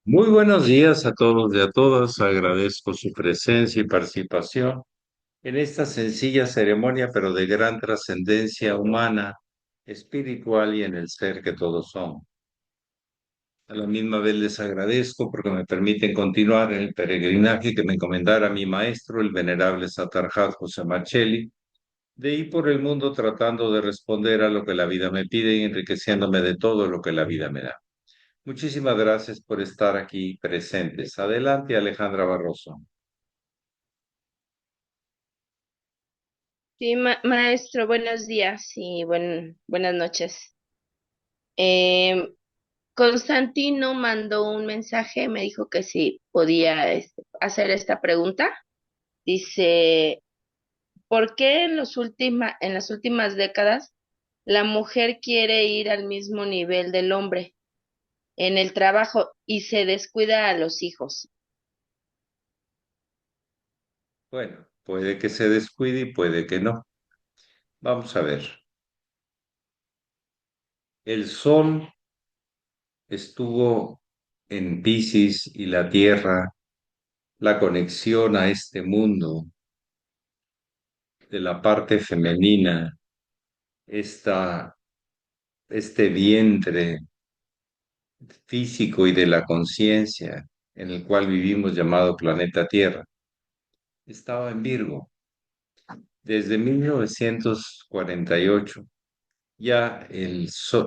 Muy buenos días a todos y a todas. Agradezco su presencia y participación en esta sencilla ceremonia, pero de gran trascendencia humana, espiritual y en el ser que todos somos. A la misma vez les agradezco porque me permiten continuar en el peregrinaje que me encomendara mi maestro, el venerable Satarjat José Marcelli, de ir por el mundo tratando de responder a lo que la vida me pide y enriqueciéndome de todo lo que la vida me da. Muchísimas gracias por estar aquí presentes. Adelante, Alejandra Barroso. Sí, maestro, buenos días y buenas noches. Em, Constantino mandó un mensaje, me dijo que si podía hacer esta pregunta. Dice, ¿por qué en las últimas décadas la mujer quiere ir al mismo nivel del hombre en el trabajo y se descuida a los hijos? Bueno, puede que se descuide y puede que no. Vamos a ver. El sol estuvo en Piscis y la Tierra, la conexión a este mundo de la parte femenina, esta, este vientre físico y de la conciencia en el cual vivimos llamado planeta Tierra, estaba en Virgo. Desde 1948 ya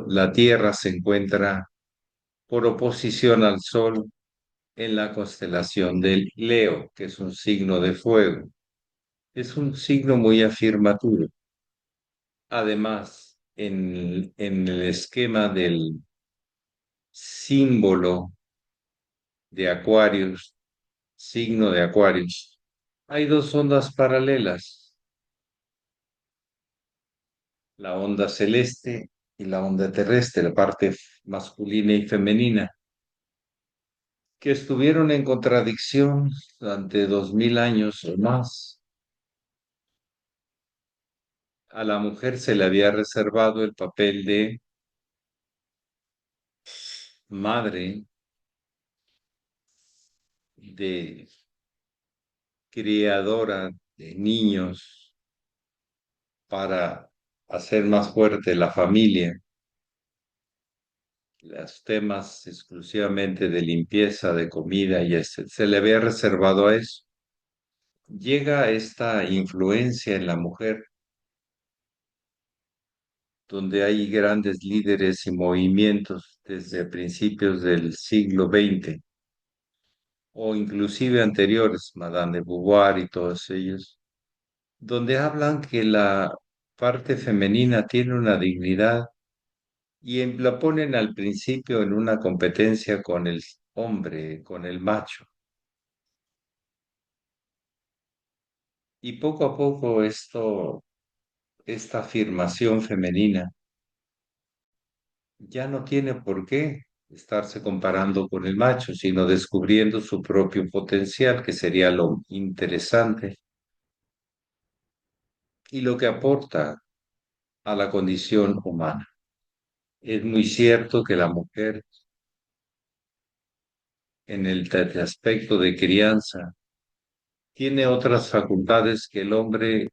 la Tierra se encuentra por oposición al Sol en la constelación del Leo, que es un signo de fuego. Es un signo muy afirmativo. Además, en el esquema del símbolo de Acuarios, signo de Acuarios, hay dos ondas paralelas, la onda celeste y la onda terrestre, la parte masculina y femenina, que estuvieron en contradicción durante 2000 años o más. A la mujer se le había reservado el papel de madre, de criadora de niños para hacer más fuerte la familia, los temas exclusivamente de limpieza, de comida y se le había reservado a eso. Llega esta influencia en la mujer, donde hay grandes líderes y movimientos desde principios del siglo XX o inclusive anteriores, Madame de Beauvoir y todos ellos, donde hablan que la parte femenina tiene una dignidad y la ponen al principio en una competencia con el hombre, con el macho. Y poco a poco esta afirmación femenina ya no tiene por qué estarse comparando con el macho, sino descubriendo su propio potencial, que sería lo interesante y lo que aporta a la condición humana. Es muy cierto que la mujer en el aspecto de crianza tiene otras facultades que el hombre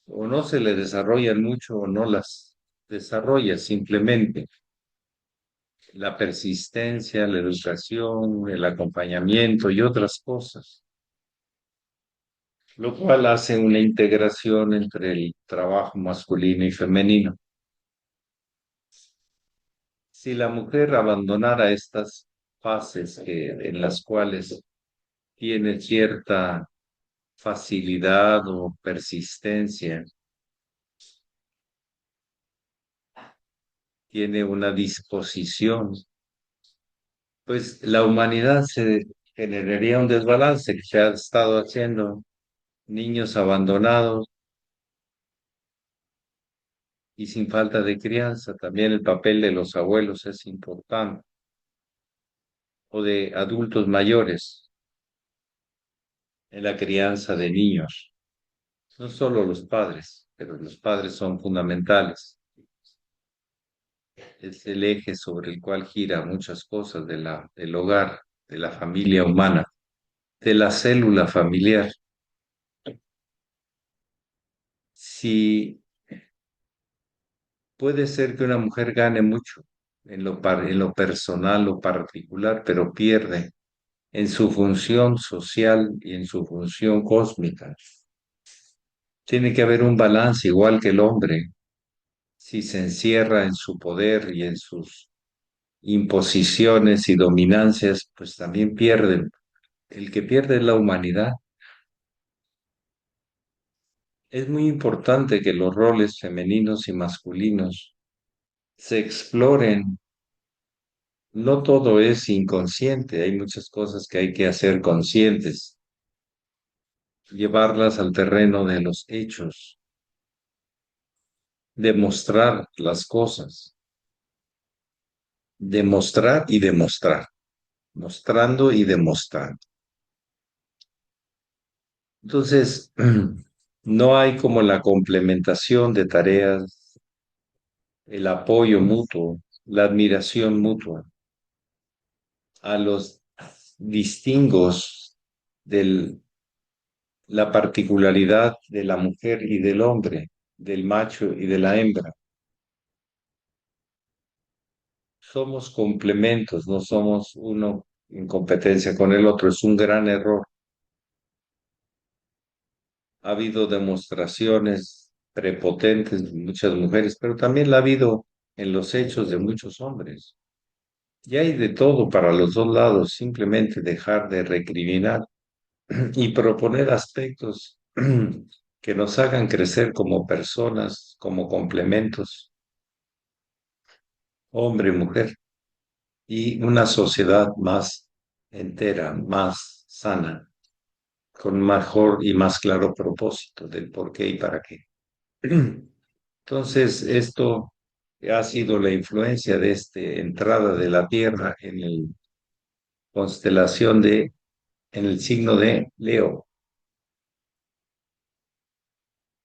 o no se le desarrollan mucho o no las desarrolla simplemente. La persistencia, la educación, el acompañamiento y otras cosas, lo cual hace una integración entre el trabajo masculino y femenino. Si la mujer abandonara estas fases en las cuales tiene cierta facilidad o persistencia, tiene una disposición, pues la humanidad se generaría un desbalance que se ha estado haciendo, niños abandonados y sin falta de crianza. También el papel de los abuelos es importante, o de adultos mayores en la crianza de niños. No solo los padres, pero los padres son fundamentales. es el eje sobre el cual gira muchas cosas del hogar, de la familia humana, de la célula familiar. Si puede ser que una mujer gane mucho en lo personal o particular, pero pierde en su función social y en su función cósmica. Tiene que haber un balance igual que el hombre. Si se encierra en su poder y en sus imposiciones y dominancias, pues también pierden. El que pierde es la humanidad. Es muy importante que los roles femeninos y masculinos se exploren. No todo es inconsciente, hay muchas cosas que hay que hacer conscientes, llevarlas al terreno de los hechos, demostrar las cosas, demostrar y demostrar, mostrando y demostrando. Entonces, no hay como la complementación de tareas, el apoyo mutuo, la admiración mutua a los distingos de la particularidad de la mujer y del hombre, del macho y de la hembra. Somos complementos, no somos uno en competencia con el otro. Es un gran error. Ha habido demostraciones prepotentes de muchas mujeres, pero también la ha habido en los hechos de muchos hombres. Y hay de todo para los dos lados, simplemente dejar de recriminar y proponer aspectos que nos hagan crecer como personas, como complementos, hombre, mujer, y una sociedad más entera, más sana, con mejor y más claro propósito del por qué y para qué. Entonces, esto ha sido la influencia de esta entrada de la Tierra en la constelación en el signo de Leo.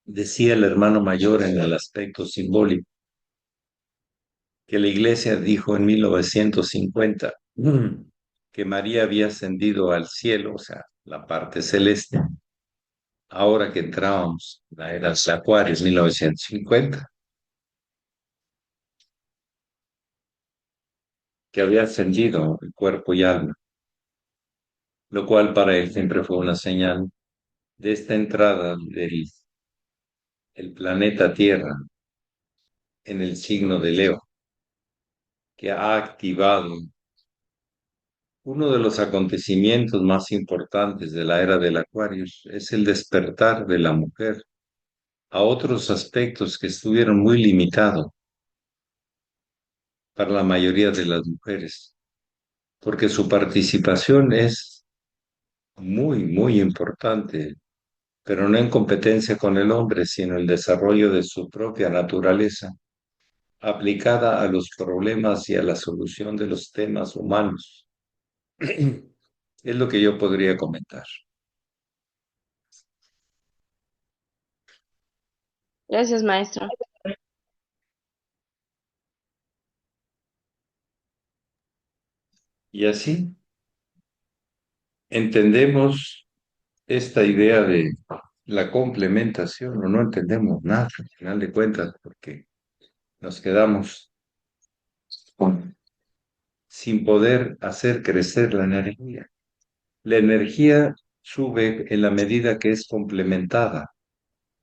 Decía el hermano mayor en el aspecto simbólico que la iglesia dijo en 1950 que María había ascendido al cielo, o sea, la parte celeste, ahora que entrábamos, la era de Acuario, 1950, que había ascendido el cuerpo y alma, lo cual para él siempre fue una señal de esta entrada del el planeta Tierra en el signo de Leo, que ha activado uno de los acontecimientos más importantes de la era del Acuario, es el despertar de la mujer a otros aspectos que estuvieron muy limitados para la mayoría de las mujeres, porque su participación es muy, muy importante, pero no en competencia con el hombre, sino el desarrollo de su propia naturaleza, aplicada a los problemas y a la solución de los temas humanos. Es lo que yo podría comentar. Gracias, maestro. Y así entendemos esta idea de la complementación o no entendemos nada, al final de cuentas, porque nos quedamos sin poder hacer crecer la energía. La energía sube en la medida que es complementada.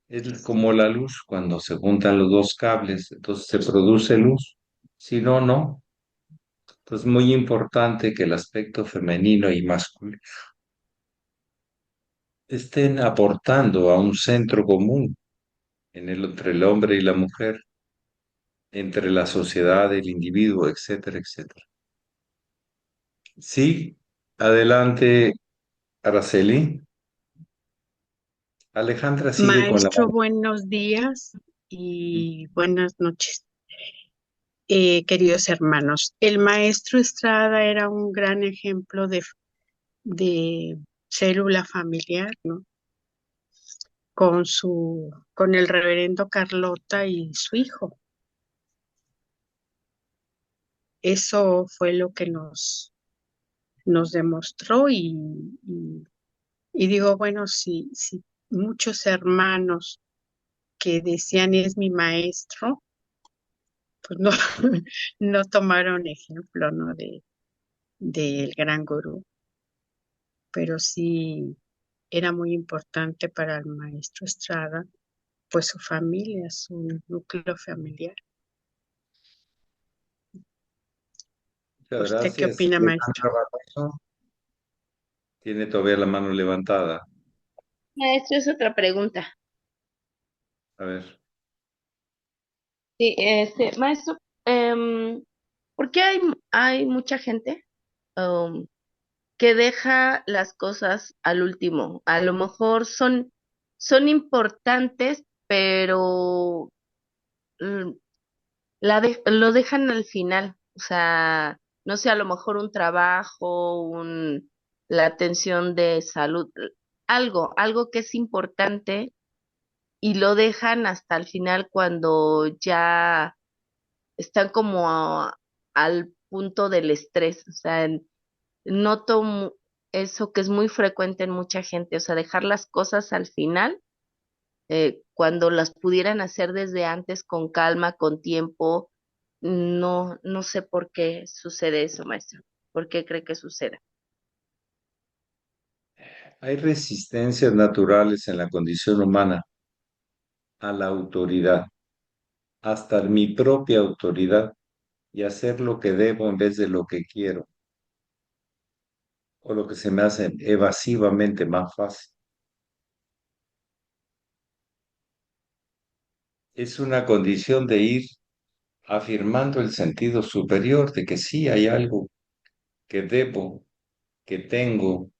Es como la luz, cuando se juntan los dos cables, entonces se produce luz. Si no, no. Entonces es muy importante que el aspecto femenino y masculino estén aportando a un centro común entre el hombre y la mujer, entre la sociedad, el individuo, etcétera, etcétera. Sí, adelante, Araceli. Alejandra sigue con la Maestro, buenos días y buenas noches. Queridos hermanos, el maestro Estrada era un gran ejemplo de célula familiar, ¿no? Con el reverendo Carlota y su hijo. eso fue lo que nos demostró y digo, bueno, si muchos hermanos que decían es mi maestro, pues no, no tomaron ejemplo, ¿no? Del gran gurú, pero sí era muy importante para el maestro Estrada, pues su familia, su núcleo familiar. Muchas ¿Usted qué gracias. opina, maestro? Alejandra Barroso tiene todavía la mano levantada. Maestro, es otra pregunta. A ver. Sí, maestro, ¿por qué hay mucha gente um, que deja las cosas al último? A lo mejor son importantes, pero mm, lo dejan al final. O sea, no sé, a lo mejor un trabajo, la atención de salud, algo que es importante y lo dejan hasta el final cuando ya están como al punto del estrés. O sea, noto eso que es muy frecuente en mucha gente, o sea, dejar las cosas al final, cuando las pudieran hacer desde antes con calma, con tiempo. No sé por qué sucede eso, maestro. ¿Por qué cree que suceda? Hay resistencias naturales en la condición humana a la autoridad, hasta mi propia autoridad, y hacer lo que debo en vez de lo que quiero, o lo que se me hace evasivamente más fácil. Es una condición de ir afirmando el sentido superior de que sí hay algo que debo, que tengo.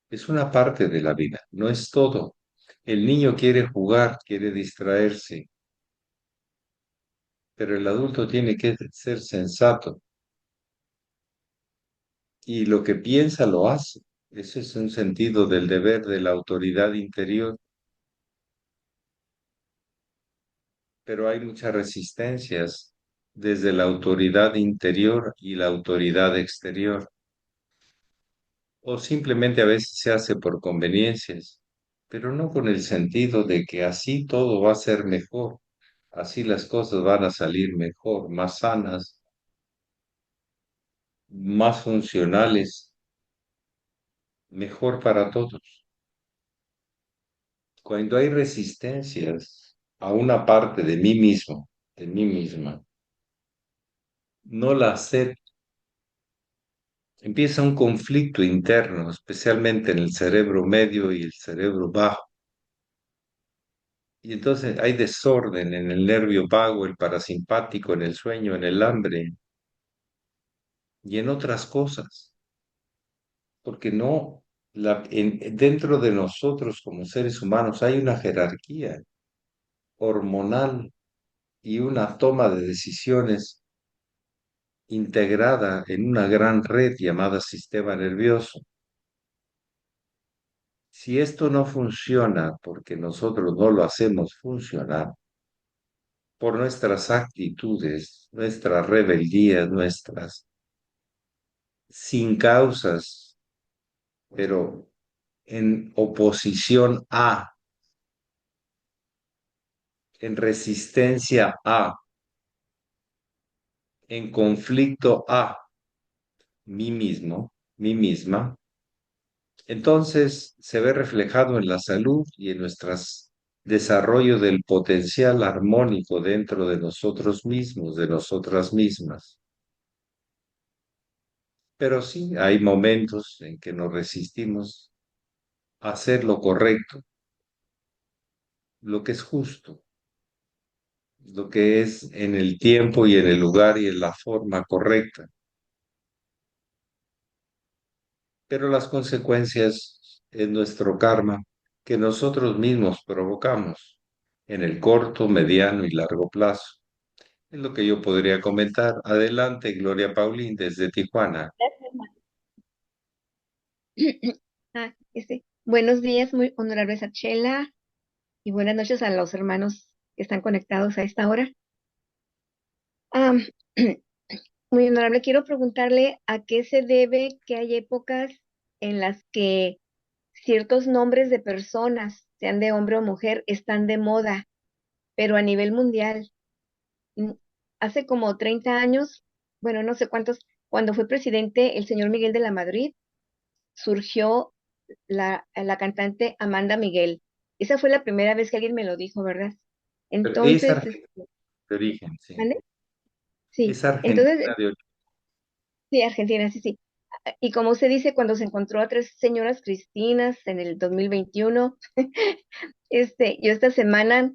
Es una parte de la vida, no es todo. El niño quiere jugar, quiere distraerse, pero el adulto tiene que ser sensato y lo que piensa lo hace. Ese es un sentido del deber de la autoridad interior, pero hay muchas resistencias desde la autoridad interior y la autoridad exterior, o simplemente a veces se hace por conveniencias, pero no con el sentido de que así todo va a ser mejor, así las cosas van a salir mejor, más sanas, más funcionales, mejor para todos. Cuando hay resistencias a una parte de mí mismo, de mí misma, no la acepto. Empieza un conflicto interno, especialmente en el cerebro medio y el cerebro bajo. Y entonces hay desorden en el nervio vago, el parasimpático, en el sueño, en el hambre y en otras cosas. Porque no, dentro de nosotros como seres humanos hay una jerarquía hormonal y una toma de decisiones integrada en una gran red llamada sistema nervioso. Si esto no funciona porque nosotros no lo hacemos funcionar, por nuestras actitudes, nuestras rebeldías, nuestras sin causas, pero en oposición a, en resistencia a, en conflicto a mí mismo, mí misma, entonces se ve reflejado en la salud y en nuestro desarrollo del potencial armónico dentro de nosotros mismos, de nosotras mismas. Pero sí, hay momentos en que nos resistimos a hacer lo correcto, lo que es justo, lo que es en el tiempo y en el lugar y en la forma correcta. Pero las consecuencias es nuestro karma que nosotros mismos provocamos en el corto, mediano y largo plazo. Es lo que yo podría comentar. Adelante, Gloria Paulín, desde Tijuana. Buenos días, muy honorable Sachela, y buenas noches a los hermanos que están conectados a esta hora. Ah, muy honorable, quiero preguntarle a qué se debe que hay épocas en las que ciertos nombres de personas, sean de hombre o mujer, están de moda, pero a nivel mundial. Mm, Hace como 30 años, bueno, no sé cuántos, cuando fue presidente el señor Miguel de la Madrid, surgió la cantante Amanda Miguel. Esa fue la primera vez que alguien me lo dijo, ¿verdad? Pero es Entonces, argentina de origen, sí. ¿mande? Sí, Es argentina entonces, de origen. sí, Argentina, sí, sí. Y como usted dice, cuando se encontró a tres señoras cristinas en el 2021, yo esta semana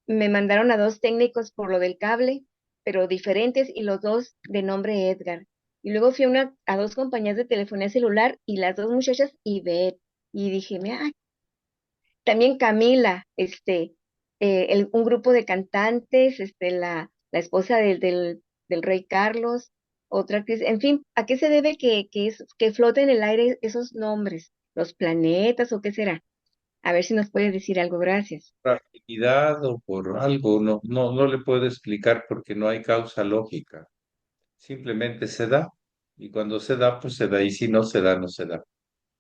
me mandaron a dos técnicos por lo del cable, pero diferentes, y los dos de nombre Edgar. Y luego fui a dos compañías de telefonía celular y las dos muchachas Ivette. Y dije, mira, también Camila, un grupo de cantantes, la esposa del rey Carlos, otra actriz, en fin, ¿a qué se debe que floten en el aire esos nombres? ¿Los planetas o qué será? A ver si nos puede decir algo, gracias. Por actividad o por algo, no le puedo explicar porque no hay causa lógica. Simplemente se da. Y cuando se da, pues se da. Y si no se da, no se da.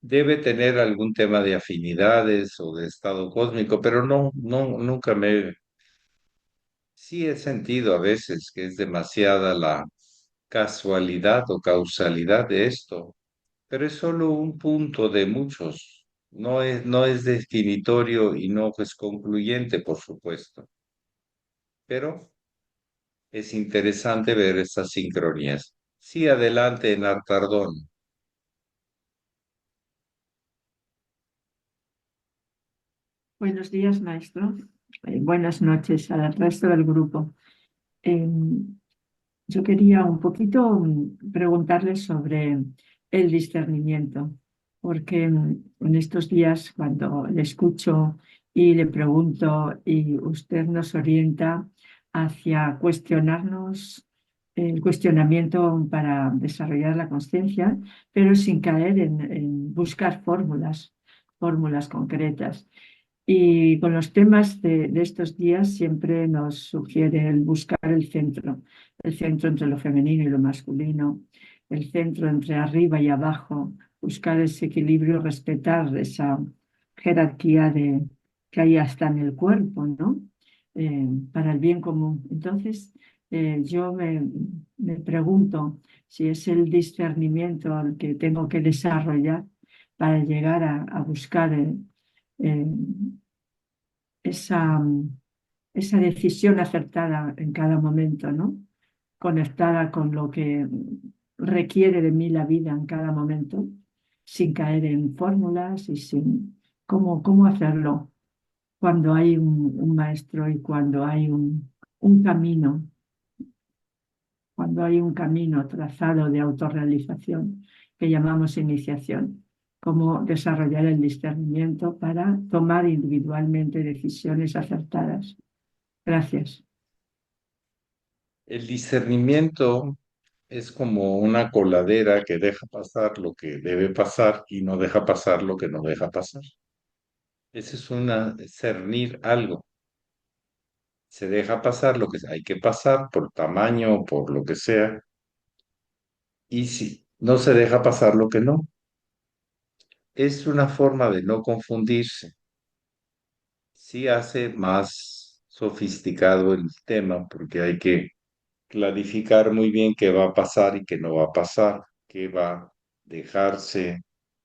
Debe tener algún tema de afinidades o de estado cósmico, pero nunca sí he sentido a veces que es demasiada la casualidad o causalidad de esto, pero es solo un punto de muchos. No es definitorio y no es concluyente, por supuesto, pero es interesante ver estas sincronías. Sí, adelante, Nartardón. Buenos días, maestro. Buenas noches al resto del grupo. Yo quería un poquito preguntarle sobre el discernimiento, porque en estos días cuando le escucho y le pregunto y usted nos orienta hacia cuestionarnos, el cuestionamiento para desarrollar la conciencia, pero sin caer en buscar fórmulas concretas. Y con los temas de estos días siempre nos sugiere el buscar el centro entre lo femenino y lo masculino, el centro entre arriba y abajo, buscar ese equilibrio, respetar esa jerarquía que hay hasta en el cuerpo, ¿no? Para el bien común. Entonces, yo me pregunto si es el discernimiento al que tengo que desarrollar para llegar a buscar eh, esa, esa decisión acertada en cada momento, ¿no? Conectada con lo que requiere de mí la vida en cada momento, sin caer en fórmulas y sin cómo hacerlo cuando hay un maestro y un camino, cuando hay un camino trazado de autorrealización que llamamos iniciación, cómo desarrollar el discernimiento para tomar individualmente decisiones acertadas. Gracias. El discernimiento es como una coladera que deja pasar lo que debe pasar y no deja pasar lo que no deja pasar. Ese es una cernir algo. Se deja pasar lo que hay que pasar por tamaño, por lo que sea, y si no se deja pasar lo que no. Es una forma de no confundirse. Sí hace más sofisticado el tema porque hay que clarificar muy bien qué va a pasar y qué no va a pasar, qué va a dejarse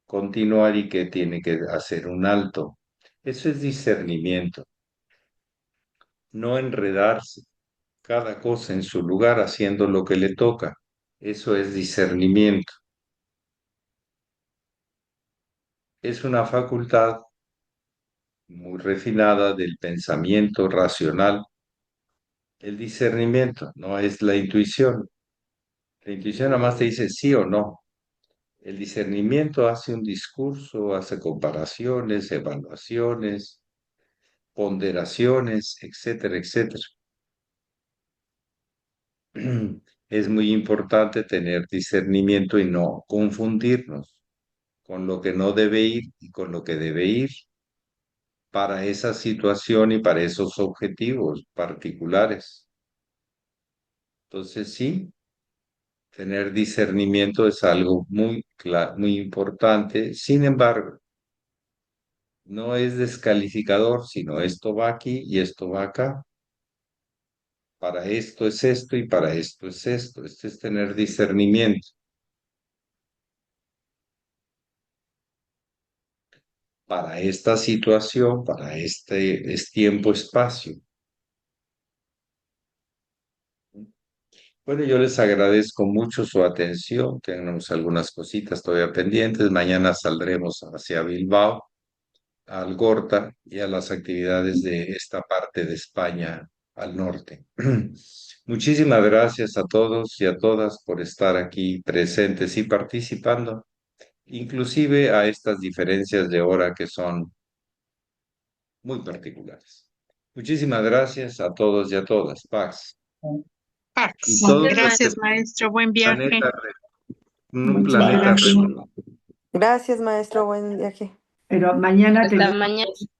continuar y qué tiene que hacer un alto. Eso es discernimiento, no enredarse, cada cosa en su lugar haciendo lo que le toca. Eso es discernimiento. Es una facultad muy refinada del pensamiento racional. El discernimiento no es la intuición. La intuición nada más te dice sí o no. El discernimiento hace un discurso, hace comparaciones, evaluaciones, ponderaciones, etcétera, etcétera. Es muy importante tener discernimiento y no confundirnos con lo que no debe ir y con lo que debe ir para esa situación y para esos objetivos particulares. Entonces sí, tener discernimiento es algo muy importante. Sin embargo, no es descalificador, sino esto va aquí y esto va acá. Para esto es esto y para esto es esto. Esto es tener discernimiento. Para esta situación, para este es tiempo, espacio. Bueno, yo les agradezco mucho su atención. Tenemos algunas cositas todavía pendientes. Mañana saldremos hacia Bilbao, a Algorta y a las actividades de esta parte de España al norte. Muchísimas gracias a todos y a todas por estar aquí presentes y participando, inclusive a estas diferencias de hora que son muy particulares. Muchísimas gracias a todos y a todas. Paz. Y Pax. todos Gracias, los que Gracias, maestro. Buen viaje. planeta, un Muchas planeta gracias. redondo. Gracias, maestro. Buen viaje. Pero mañana hasta tenemos mañana.